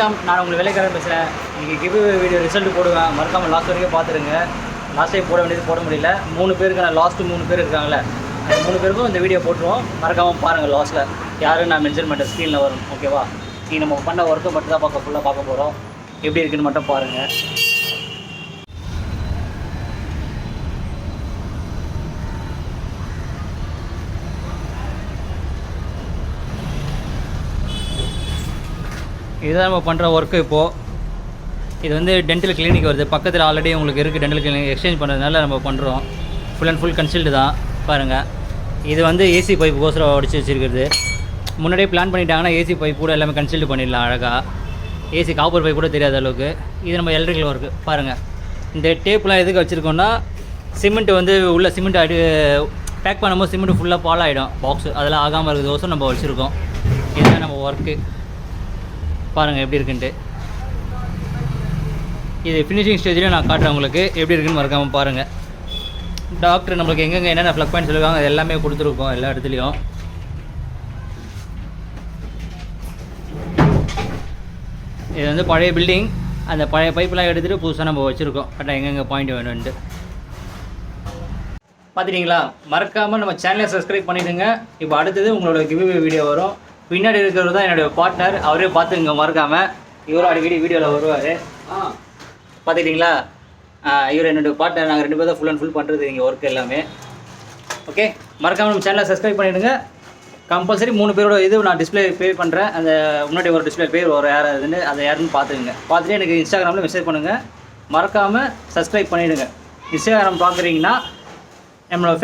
வணக்கம், நான் உங்கள் வேலைக்காரன் பேசுகிறேன். இன்றைக்கி கிவ் வீடியோ ரிசல்ட் போடுவேன். மறக்காமல் லாஸ்ட் வரைக்கும் பார்த்துருங்க. லாஸ்ட் டைம் போட வேண்டியது போட முடியல. 3 பேருக்கு நான் லாஸ்ட்டு 3 பேர் இருக்காங்களே, அந்த 3 பேருக்கும் இந்த வீடியோ போட்டுருவோம். மறக்காமல் பாருங்கள். லாஸ்ட்டில் யாரும் நான் மென்ஷன் பண்ணுற ஸ்க்ரீனில் வரும். ஓகேவா? நீங்கள் நம்ம பண்ண ஒர்க்கை மட்டும் தான் ஃபுல்லாக பார்க்க போகிறோம். எப்படி இருக்குன்னு மட்டும் பாருங்கள். இதுதான் நம்ம பண்ணுற ஒர்க்கு. இப்போது இது வந்து டென்டல் கிளினிக் வருது பக்கத்தில். ஆல்ரெடி உங்களுக்கு இருக்குது டென்டல் கிளினிக். எக்ஸ்சேஞ்ச் பண்ணுறதுனால நம்ம பண்ணுறோம். ஃபுல் அண்ட் ஃபுல் கன்சல்ட்டு தான். பாருங்கள், இது வந்து ஏசி பைப் கோசரம் உடச்சி வச்சுருக்கிறது. முன்னாடியே பிளான் பண்ணிட்டாங்கன்னா ஏசி பைப் கூட எல்லாமே கன்சல்ட் பண்ணிடலாம் அழகாக. ஏசி காப்பர் பைப் கூட தெரியாத அளவுக்கு. இது நம்ம எலக்ட்ரிக்கல் ஒர்க்கு. பாருங்கள், இந்த டேப்லாம் எதுக்கு வச்சுருக்கோன்னா, சிமெண்ட் வந்து உள்ள சிமெண்ட் பேக் பண்ணும்போது சிமெண்ட் ஃபுல்லாக பால் ஆகிடும் பாக்ஸு. அதெல்லாம் ஆகாமல் இருக்கிறதோசம் நம்ம வச்சுருக்கோம். இதுதான் நம்ம ஒர்க்கு. பாருங்கள் எப்படி இருக்குன்ட்டு. இது ஃபினிஷிங் ஸ்டேஜ்லேயும் நான் காட்டுறேன் உங்களுக்கு. எப்படி இருக்குன்னு மறக்காமல் பாருங்கள். டாக்டர் நம்மளுக்கு எங்கெங்கே என்னென்ன ப்ளக் பாயிண்ட் சொல்லுவாங்க அது எல்லாமே கொடுத்துருக்கோம் எல்லா இடத்துலையும். இது வந்து பழைய பில்டிங். அந்த பழைய பைப்பெலாம் எடுத்துகிட்டு புதுசாக நம்ம வச்சுருக்கோம். கரெக்டாக எங்கெங்கே பாயிண்ட் வேணும்ன்ட்டு பார்த்துட்டிங்களா? மறக்காமல் நம்ம சேனலை சப்ஸ்கிரைப் பண்ணிவிடுங்க. இப்போ அடுத்தது உங்களோட கிவ்அவே வீடியோ வரும். பின்னாடி இருக்கிறது தான் என்னுடைய பார்ட்னர். அவரே பார்த்துங்க மறக்காமல். இவரும் அடிக்கடி வீடியோவில் வருவார். பார்த்துக்கிட்டிங்களா? இவர் என்னுடைய பார்ட்னர். நாங்கள் 2 பேர் தான் ஃபுல் அண்ட் ஃபுல் பண்ணுறது இங்கே ஒர்க் எல்லாமே. ஓகே, மறக்காமல் நம்ம சேனலை சப்ஸ்கிரைப் பண்ணிவிடுங்க. கம்பல்சரி 3 பேரோட இது நான் டிஸ்பிளே பே பண்ணுறேன். அந்த முன்னாடி ஒரு டிஸ்பிளே பேர் ஒரு யார் அதுன்னு அதை யாருன்னு பார்த்துக்குங்க. பார்த்துட்டு எனக்கு இன்ஸ்டாகிராமில் மெசேஜ் பண்ணுங்கள். மறக்காமல் சப்ஸ்கிரைப் பண்ணிவிடுங்க. இன்ஸ்டாகிராம் பார்க்குறீங்கன்னா நம்மளோட